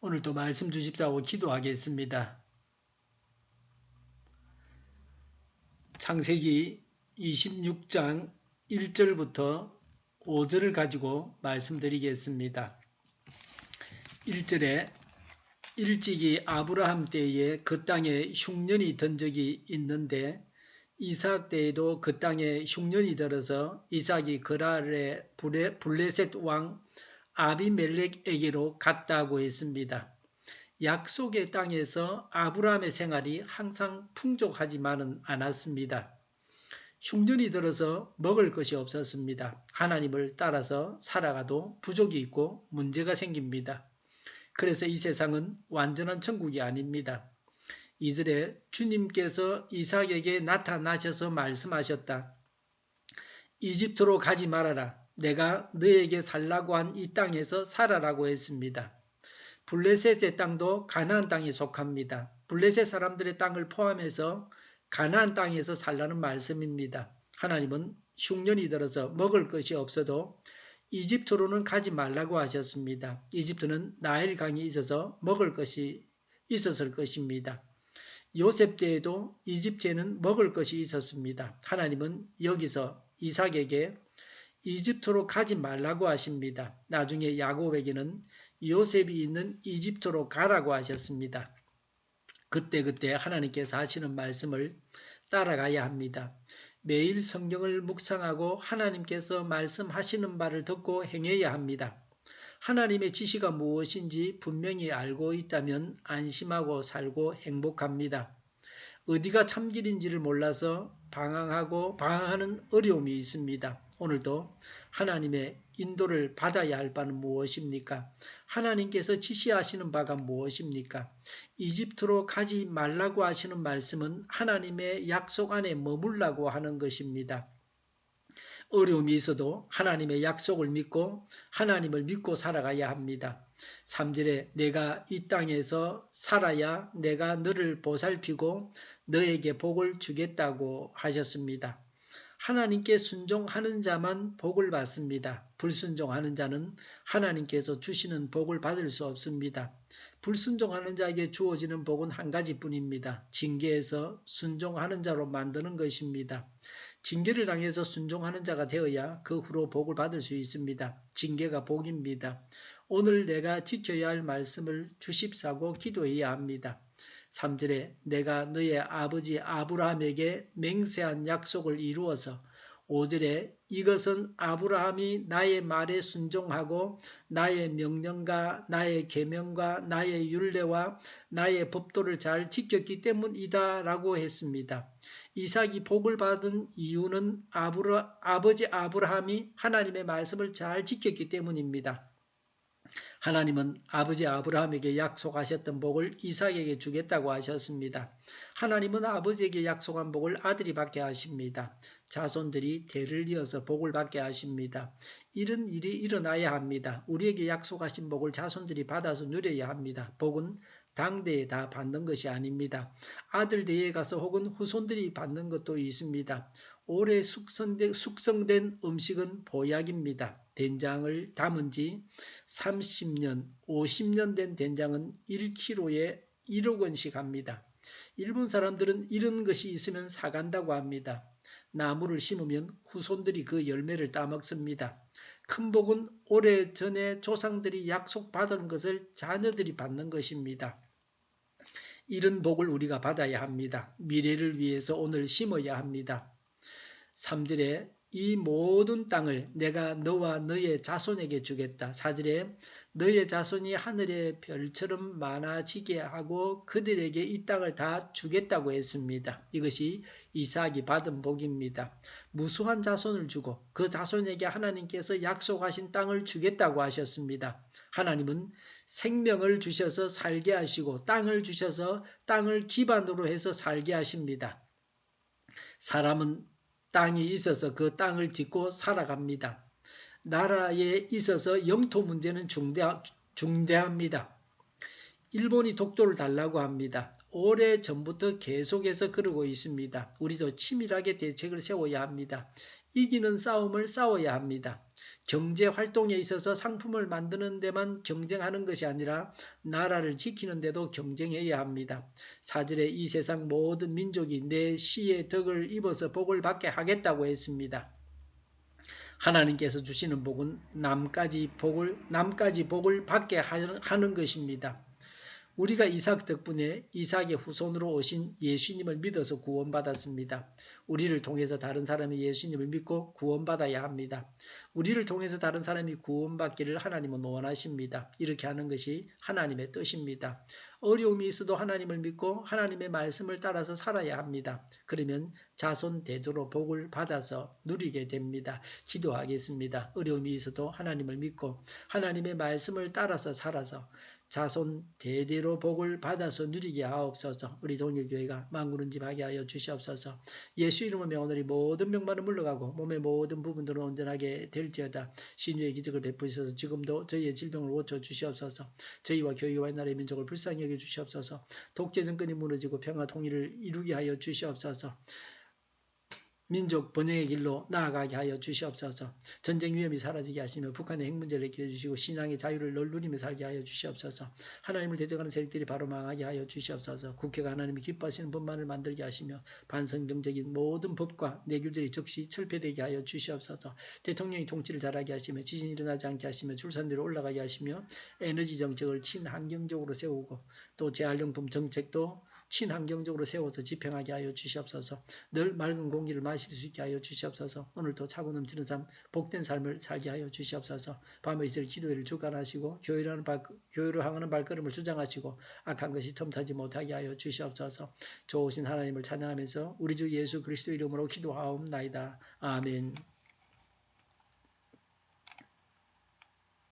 오늘도 말씀 주십사고 기도하겠습니다. 창세기 26장 1절부터 5절을 가지고 말씀드리겠습니다. 1절에 일찍이 아브라함 때에 그 땅에 흉년이 든 적이 있는데 이삭 때에도 그 땅에 흉년이 들어서 이삭이 그랄의 블레셋 왕 아비멜렉에게로 갔다고 했습니다. 약속의 땅에서 아브라함의 생활이 항상 풍족하지만은 않았습니다. 흉년이 들어서 먹을 것이 없었습니다. 하나님을 따라서 살아가도 부족이 있고 문제가 생깁니다. 그래서 이 세상은 완전한 천국이 아닙니다. 2절에 주님께서 이삭에게 나타나셔서 말씀하셨다. 이집트로 가지 말아라. 내가 너에게 살라고 한 이 땅에서 살아라고 했습니다. 블레셋의 땅도 가나안 땅에 속합니다. 블레셋 사람들의 땅을 포함해서 가나안 땅에서 살라는 말씀입니다. 하나님은 흉년이 들어서 먹을 것이 없어도 이집트로는 가지 말라고 하셨습니다. 이집트는 나일강이 있어서 먹을 것이 있었을 것입니다. 요셉 때에도 이집트에는 먹을 것이 있었습니다. 하나님은 여기서 이삭에게 이집트로 가지 말라고 하십니다. 나중에 야곱에게는 요셉이 있는 이집트로 가라고 하셨습니다. 그때 하나님께서 하시는 말씀을 따라가야 합니다. 매일 성경을 묵상하고 하나님께서 말씀하시는 바를 듣고 행해야 합니다. 하나님의 지시가 무엇인지 분명히 알고 있다면 안심하고 살고 행복합니다. 어디가 참길인지를 몰라서 방황하는 어려움이 있습니다. 오늘도 하나님의 인도를 받아야 할 바는 무엇입니까? 하나님께서 지시하시는 바가 무엇입니까? 이집트로 가지 말라고 하시는 말씀은 하나님의 약속 안에 머물라고 하는 것입니다. 어려움이 있어도 하나님의 약속을 믿고 하나님을 믿고 살아가야 합니다. 3절에 내가 이 땅에서 살아야 내가 너를 보살피고 너에게 복을 주겠다고 하셨습니다. 하나님께 순종하는 자만 복을 받습니다. 불순종하는 자는 하나님께서 주시는 복을 받을 수 없습니다. 불순종하는 자에게 주어지는 복은 한 가지뿐입니다. 징계에서 순종하는 자로 만드는 것입니다. 징계를 당해서 순종하는 자가 되어야 그 후로 복을 받을 수 있습니다. 징계가 복입니다. 오늘 내가 지켜야 할 말씀을 주십사고 기도해야 합니다. 3절에 내가 너의 아버지 아브라함에게 맹세한 약속을 이루어서 5절에 이것은 아브라함이 나의 말에 순종하고 나의 명령과 나의 계명과 나의 율례와 나의 법도를 잘 지켰기 때문이다 라고 했습니다. 이삭이 복을 받은 이유는 아버지 아브라함이 하나님의 말씀을 잘 지켰기 때문입니다. 하나님은 아버지 아브라함에게 약속하셨던 복을 이삭에게 주겠다고 하셨습니다. 하나님은 아버지에게 약속한 복을 아들이 받게 하십니다. 자손들이 대를 이어서 복을 받게 하십니다. 이런 일이 일어나야 합니다. 우리에게 약속하신 복을 자손들이 받아서 누려야 합니다. 복은 당대에 다 받는 것이 아닙니다. 아들 대에 가서 혹은 후손들이 받는 것도 있습니다. 오래 숙성된 음식은 보약입니다. 된장을 담은 지 30년, 50년 된 된장은 1kg에 1억 원씩 합니다. 일본 사람들은 이런 것이 있으면 사간다고 합니다. 나무를 심으면 후손들이 그 열매를 따먹습니다. 큰 복은 오래전에 조상들이 약속받은 것을 자녀들이 받는 것입니다. 이런 복을 우리가 받아야 합니다. 미래를 위해서 오늘 심어야 합니다. 3절에 이 모든 땅을 내가 너와 너의 자손에게 주겠다. 4절에 너의 자손이 하늘의 별처럼 많아지게 하고 그들에게 이 땅을 다 주겠다고 했습니다. 이것이 이삭이 받은 복입니다. 무수한 자손을 주고 그 자손에게 하나님께서 약속하신 땅을 주겠다고 하셨습니다. 하나님은 생명을 주셔서 살게 하시고 땅을 주셔서 땅을 기반으로 해서 살게 하십니다. 사람은 땅이 있어서 그 땅을 짓고 살아갑니다. 나라에 있어서 영토 문제는 중대합니다. 일본이 독도를 달라고 합니다. 오래전부터 계속해서 그러고 있습니다. 우리도 치밀하게 대책을 세워야 합니다. 이기는 싸움을 싸워야 합니다. 경제 활동에 있어서 상품을 만드는 데만 경쟁하는 것이 아니라 나라를 지키는 데도 경쟁해야 합니다. 4절에 이 세상 모든 민족이 내 씨의 덕을 입어서 복을 받게 하겠다고 했습니다. 하나님께서 주시는 복은 남까지 복을 받게 하는 것입니다. 우리가 이삭 덕분에 이삭의 후손으로 오신 예수님을 믿어서 구원받았습니다. 우리를 통해서 다른 사람이 예수님을 믿고 구원받아야 합니다. 우리를 통해서 다른 사람이 구원받기를 하나님은 원하십니다. 이렇게 하는 것이 하나님의 뜻입니다. 어려움이 있어도 하나님을 믿고 하나님의 말씀을 따라서 살아야 합니다. 그러면 자손 대대로 복을 받아서 누리게 됩니다. 기도하겠습니다. 어려움이 있어도 하나님을 믿고 하나님의 말씀을 따라서 살아서 자손 대대로 복을 받아서 누리게 하옵소서. 우리 동일교회가 만군은집하게 하여 주시옵소서. 예수 이름으로 명하노니 모든 병만은 물러가고 몸의 모든 부분들은 온전하게 될지어다. 신유의 기적을 베푸셔서 지금도 저희의 질병을 고쳐 주시옵소서. 저희와 교회와 나라의 민족을 불쌍히 여겨 주시옵소서. 독재 정권이 무너지고 평화 통일을 이루게 하여 주시옵소서. 민족 번영의 길로 나아가게 하여 주시옵소서. 전쟁 위험이 사라지게 하시며 북한의 핵 문제를 해결해 주시고 신앙의 자유를 널 누리며 살게 하여 주시옵소서. 하나님을 대적하는 세력들이 바로 망하게 하여 주시옵소서. 국회가 하나님이 기뻐하시는 법만을 만들게 하시며 반성경적인 모든 법과 내규들이 즉시 철폐되게 하여 주시옵소서. 대통령이 통치를 잘하게 하시며 지진이 일어나지 않게 하시며 출산율이 올라가게 하시며 에너지 정책을 친환경적으로 세우고 또 재활용품 정책도 친환경적으로 세워서 집행하게 하여 주시옵소서. 늘 맑은 공기를 마실 수 있게 하여 주시옵소서. 오늘도 차고 넘치는 삶, 복된 삶을 살게 하여 주시옵소서. 밤에 있을 기도회를 주관하시고 교회로 향하는 발걸음을 주장하시고 악한 것이 틈타지 못하게 하여 주시옵소서. 좋으신 하나님을 찬양하면서 우리 주 예수 그리스도 이름으로 기도하옵나이다. 아멘.